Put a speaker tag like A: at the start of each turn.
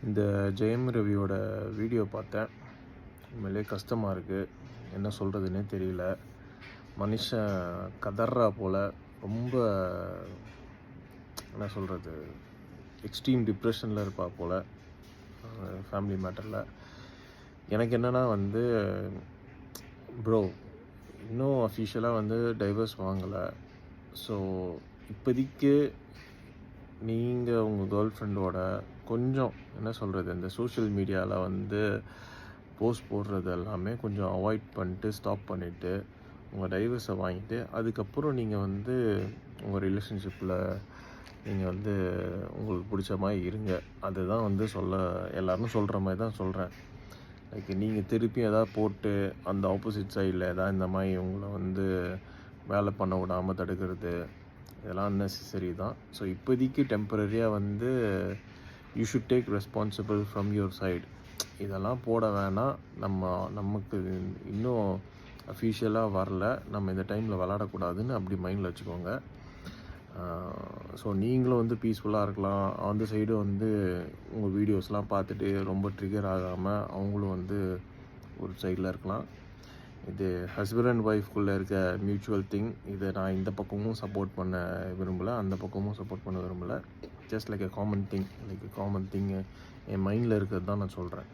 A: இந்த ஜெயம் ரவியோட வீடியோ பார்த்தேன். உண்மையிலே கஷ்டமாக இருக்குது, என்ன சொல்கிறதுனே தெரியல. மனுஷன் கதறா போல், ரொம்ப என்ன சொல்கிறது, எக்ஸ்ட்ரீம் டிப்ரெஷனில் இருப்பா போல் ஃபேமிலி மேட்டரில். எனக்கு என்னென்னா ப்ரோ இன்னும் அஃபிஷியலாக டைவர்ஸ் வாங்கலை. ஸோ இப்போதைக்கு நீங்கள் உங்கள் கேர்ள் ஃப்ரெண்டோட கொஞ்சம் என்ன சொல்கிறது, இந்த சோஷியல் மீடியாவில் போஸ்ட் போடுறது எல்லாமே கொஞ்சம் அவாய்ட் பண்ணிட்டு, ஸ்டாப் பண்ணிவிட்டு, உங்கள் டைவர்ஸை வாங்கிட்டு, அதுக்கப்புறம் நீங்கள் உங்கள் ரிலேஷன்ஷிப்பில் நீங்கள் உங்களுக்கு பிடிச்ச மாதிரி இருங்க. அதுதான் எல்லோரும் சொல்கிற மாதிரி தான் சொல்கிறேன். லைக் நீங்கள் திருப்பி எதாவது போட்டு அந்த ஆப்போசிட் சைடில் எதாவது இந்த மாதிரி உங்களை வேலை பண்ண விடாமல் தடுக்கிறது, இதெல்லாம் அன்னெசரி தான். ஸோ இப்போதைக்கு டெம்பரரியாக you should take responsible from your side. இதெல்லாம் போட வேணாம், நமக்கு இன்னும் அஃபிஷியலாக வரல, நம்ம இந்த டைமில் விளாடக்கூடாதுன்னு அப்படி மைண்டில் வச்சுக்கோங்க. ஸோ நீங்களும் பீஸ்ஃபுல்லாக இருக்கலாம். அந்த சைடு உங்கள் வீடியோஸ்லாம் பார்த்துட்டு ரொம்ப ட்ரிகர் ஆகாமல் அவங்களும் ஒரு சைடில் இருக்கலாம். இது ஹஸ்பண்ட் அண்ட் ஒய்ஃப்குள்ளே இருக்க மியூச்சுவல் திங். இதை நான் இந்த பக்கமும் சப்போர்ட் பண்ண விரும்பலை, அந்த பக்கமும் சப்போர்ட் பண்ண விரும்பலை. Just like a common thing என் மைண்டில் இருக்கிறது தான் நான் சொல்கிறேன்.